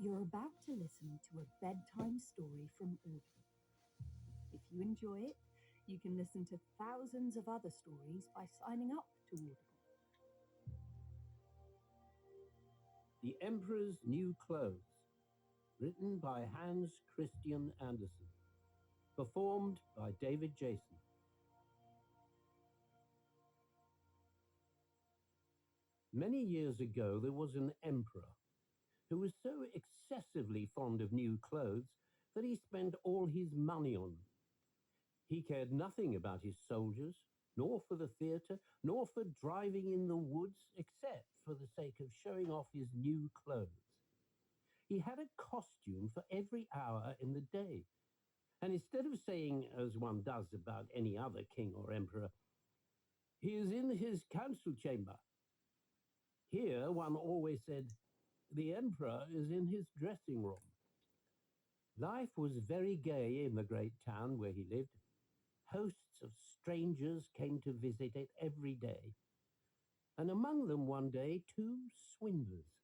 You're about to listen to a bedtime story from Audible. If you enjoy it, you can listen to thousands of other stories by signing up to Audible. The Emperor's New Clothes, written by Hans Christian Andersen, performed by David Jason. Many years ago, there was an emperor who was so excessively fond of new clothes that he spent all his money on them. He cared nothing about his soldiers, nor for the theatre, nor for driving in the woods, except for the sake of showing off his new clothes. He had a costume for every hour in the day, and instead of saying, as one does about any other king or emperor, "He is in his council chamber," here one always said, "The emperor is in his dressing room." Life was very gay in the great town where he lived. Hosts of strangers came to visit it every day, and among them one day 2 swindlers.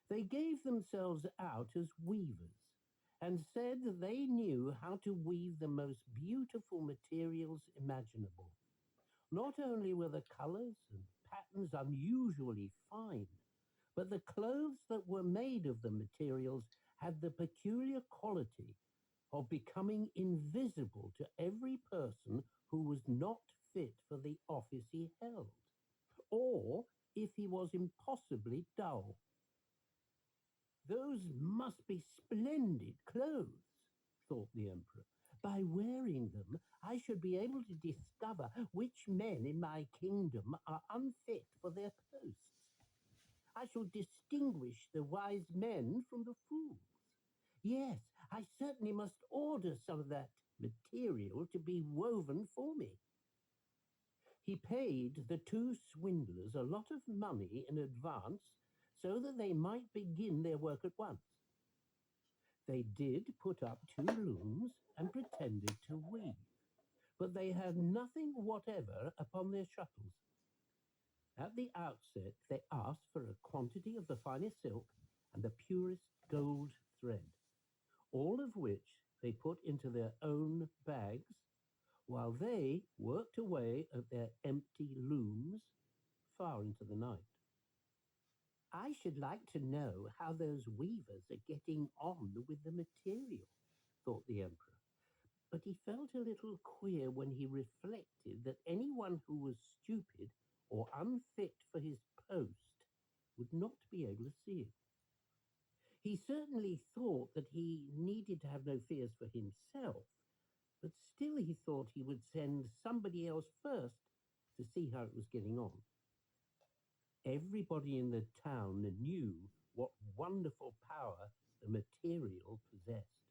They gave themselves out as weavers and said that they knew how to weave the most beautiful materials imaginable. Not only were the colors and patterns unusually fine, but the clothes that were made of the materials had the peculiar quality of becoming invisible to every person who was not fit for the office he held, or if he was impossibly dull. "Those must be splendid clothes," thought the emperor. "By wearing them, I should be able to discover which men in my kingdom are unfit for their posts. I shall distinguish the wise men from the fools. Yes, I certainly must order some of that material to be woven for me." He paid the 2 swindlers a lot of money in advance so that they might begin their work at once. They did put up 2 looms and pretended to weave, but they had nothing whatever upon their shuttles. At the outset, they asked for a quantity of the finest silk and the purest gold thread, all of which they put into their own bags, while they worked away at their empty looms far into the night. "I should like to know how those weavers are getting on with the material," thought the emperor. But he felt a little queer when he reflected that anyone who was stupid or unfit for his post would not be able to see it. He certainly thought that he needed to have no fears for himself, but still he thought he would send somebody else first to see how it was getting on. Everybody in the town knew what wonderful power the material possessed,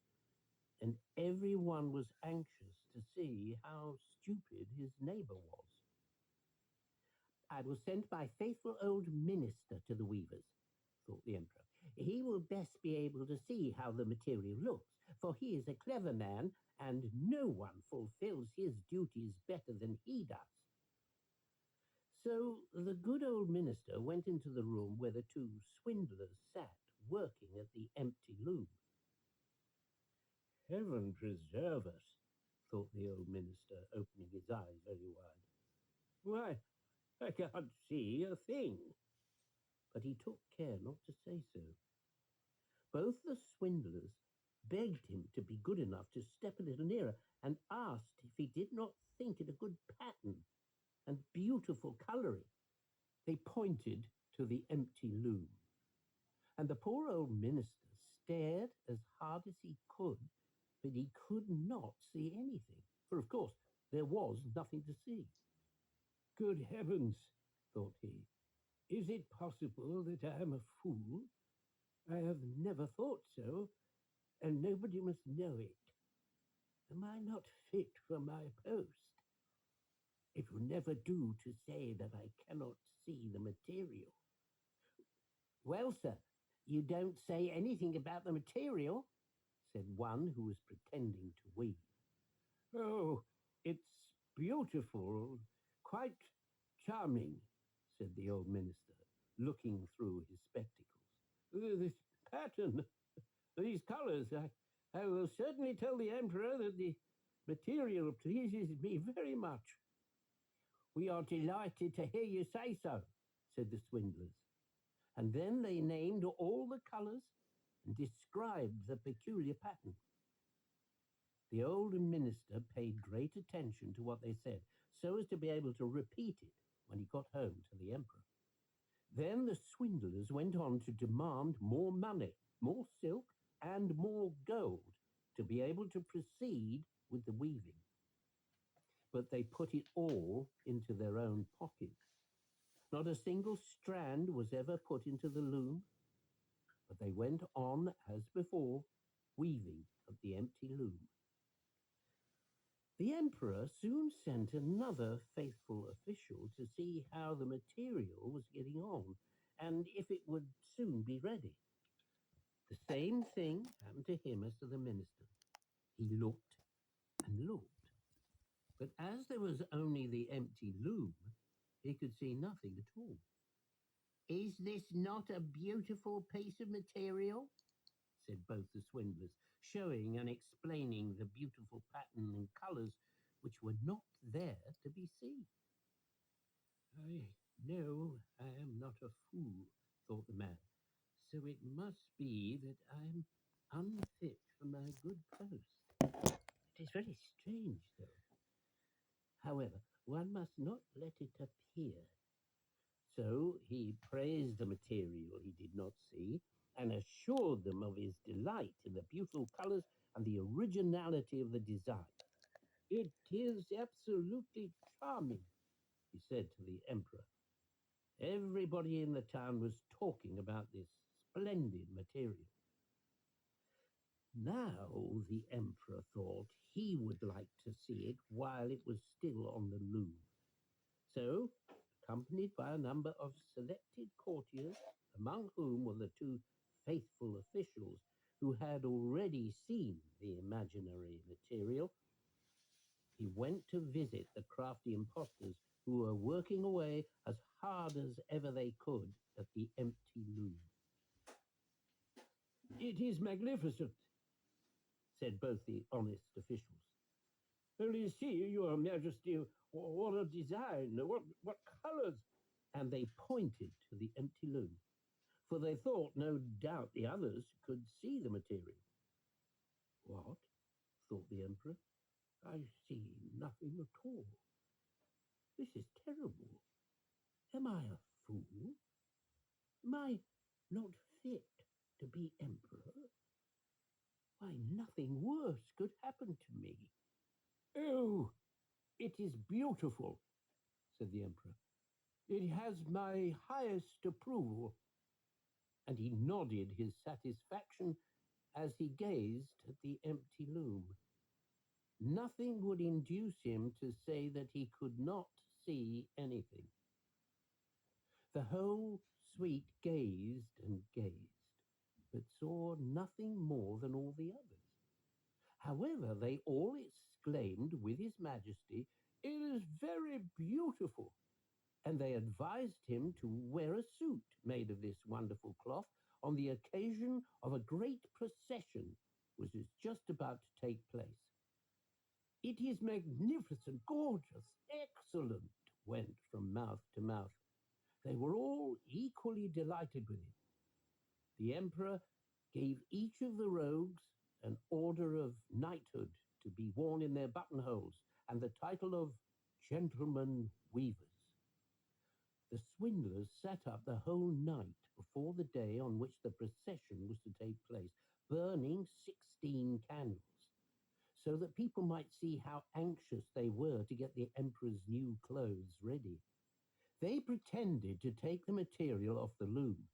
and everyone was anxious to see how stupid his neighbor was. "I will send my faithful old minister to the weavers," thought the emperor. "He will best be able to see how the material looks, for he is a clever man, and no one fulfills his duties better than he does." So the good old minister went into the room where the 2 swindlers sat working at the empty loom. "Heaven preserve us," thought the old minister, opening his eyes very wide. "Why, I can't see a thing." But he took care not to say so. Both the swindlers begged him to be good enough to step a little nearer, and asked if he did not think it a good pattern and beautiful colouring. They pointed to the empty loom, and the poor old minister stared as hard as he could, but he could not see anything, for of course there was nothing to see. "Good heavens," thought he, "is it possible that I am a fool? I have never thought so, and nobody must know it. Am I not fit for my post? It will never do to say that I cannot see the material." "Well, sir, you don't say anything about the material," said one who was pretending to weave. "Oh, it's beautiful, quite charming," said the old minister, looking through his spectacles. "This pattern, these colors. I will certainly tell the Emperor that the material pleases me very much. We are delighted to hear you say so, said the swindlers. And then they named all the colors and described the peculiar pattern. The old minister paid great attention to what they said, so as to be able to repeat it when he got home to the emperor. Then the swindlers went on to demand more money, more silk, and more gold to be able to proceed with the weaving. But they put it all into their own pockets. Not a single strand was ever put into the loom, but they went on as before, weaving at the empty loom. The emperor soon sent another faithful official to see how the material was getting on and if it would soon be ready. The same thing happened to him as to the minister. He looked and looked, but as there was only the empty loom, he could see nothing at all. Is this not a beautiful piece of material? Said both the swindlers, showing and explaining the beautiful pattern and colours which were not there to be seen. I know I am not a fool, thought the man, so it must be that I am unfit for my good post. It is very strange, though. However, one must not let it appear. So he praised the material he did not see and assured them of his delight in the beautiful colours and the originality of the design. It is absolutely charming, he said to the emperor. Everybody in the town was talking about this splendid material. Now the emperor thought he would like to see it while it was still on the loom. So, accompanied by a number of selected courtiers, among whom were the two faithful officials who had already seen the imaginary material, he went to visit the crafty impostors who were working away as hard as ever they could at the empty loom. It is magnificent, said both the honest officials. Only see, your majesty, what a design, what colours! And they pointed to the empty loom, for they thought no doubt the others could see the material. What? Thought the emperor. I see nothing at all. This is terrible. Am I a fool? Am I not fit to be emperor? Why, nothing worse could happen to me. Oh, it is beautiful, said the emperor. It has my highest approval. And he nodded his satisfaction as he gazed at the empty loom. Nothing would induce him to say that he could not see anything. The whole suite gazed and gazed, but saw nothing more than all the others. However, they all exclaimed with his majesty, "It is very beautiful," and they advised him to wear a suit made of this wonderful cloth on the occasion of a great procession which was just about to take place. "It is magnificent, gorgeous, excellent," went from mouth to mouth. They were all equally delighted with it. The emperor gave each of the rogues an order of knighthood to be worn in their buttonholes and the title of gentlemen weavers. The swindlers sat up the whole night before the day on which the procession was to take place, burning 16 candles, so that people might see how anxious they were to get the emperor's new clothes ready. They pretended to take the material off the loom.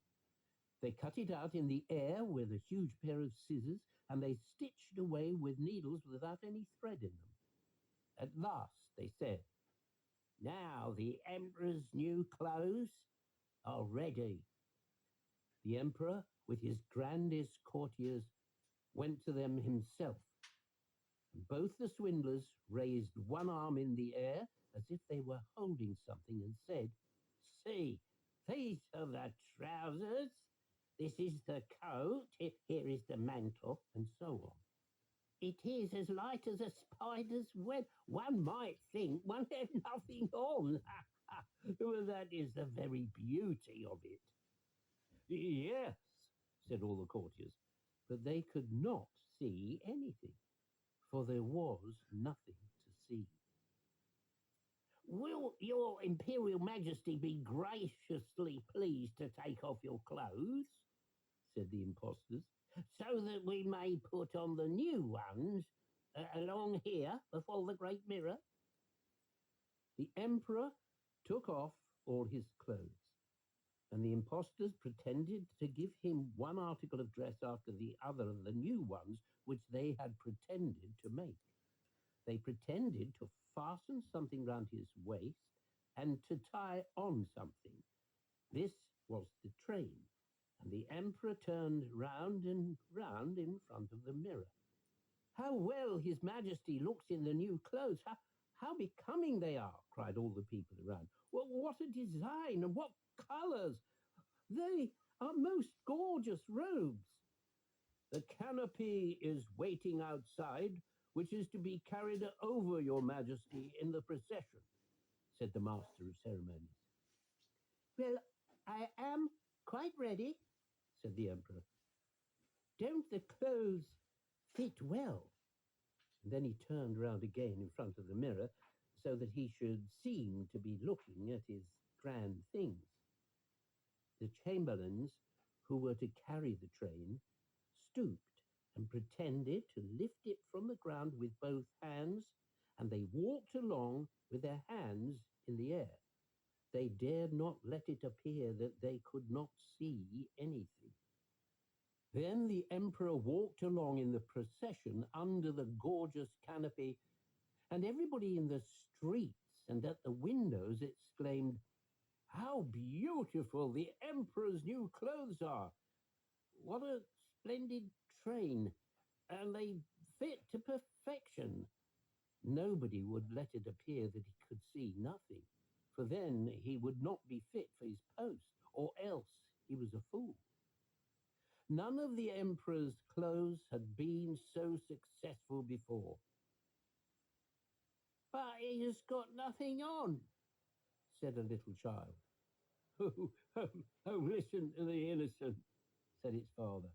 They cut it out in the air with a huge pair of scissors, and they stitched away with needles without any thread in them. At last they said, "Now the emperor's new clothes are ready." The emperor, with his grandest courtiers, went to them himself, and both the swindlers raised one arm in the air as if they were holding something and said, "See, these are the trousers, This is the coat, here is the mantle, and so on. It is as light as a spider's web. One might think one had nothing on. Well, that is the very beauty of it. Yes, said all the courtiers, but they could not see anything, for there was nothing to see. Will your Imperial Majesty be graciously pleased to take off your clothes? Said the impostors, so that we may put on the new ones along here before the great mirror. The emperor took off all his clothes, and the impostors pretended to give him one article of dress after the other of the new ones which they had pretended to make. They pretended to fasten something round his waist and to tie on something. This was the train, and the emperor turned round and round in front of the mirror. How well his majesty looks in the new clothes! How becoming they are! Cried all the people around. Well, what a design, and what colours! They are most gorgeous robes. The canopy is waiting outside, which is to be carried over your majesty in the procession, said the master of ceremonies. Well, I am quite ready, said the emperor. Don't the clothes fit well? And then he turned round again in front of the mirror so that he should seem to be looking at his grand things. The chamberlains who were to carry the train stooped and pretended to lift it from the ground with both hands, and they walked along with their hands in the air. They dared not let it appear that they could not see anything. Then the emperor walked along in the procession under the gorgeous canopy, and everybody in the streets and at the windows exclaimed, "How beautiful the emperor's new clothes are! What a splendid train! And they fit to perfection." Nobody would let it appear that he could see nothing, for then he would not be fit for his post, or else he was a fool. None of the emperor's clothes had been so successful before. But he has got nothing on, said a little child. Oh, oh, oh, listen to the innocent, said its father.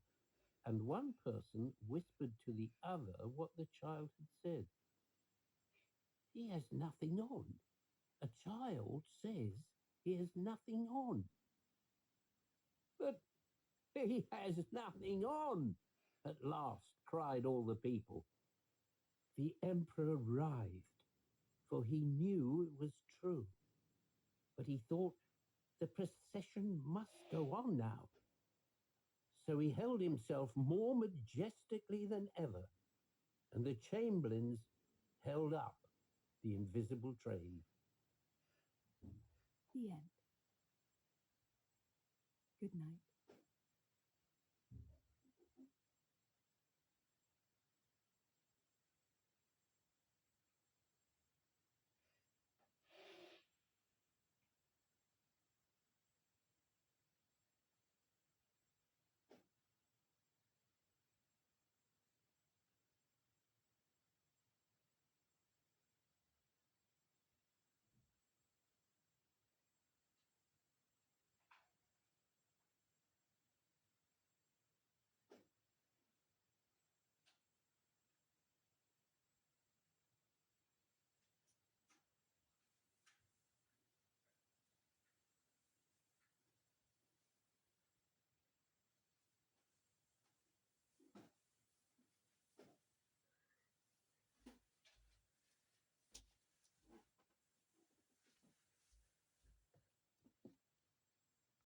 And one person whispered to the other what the child had said. He has nothing on. A child says he has nothing on. But he has nothing on, at last cried all the people. The emperor writhed, for he knew it was true. But he thought the procession must go on now. So he held himself more majestically than ever, and the chamberlains held up the invisible train. The end. Good night.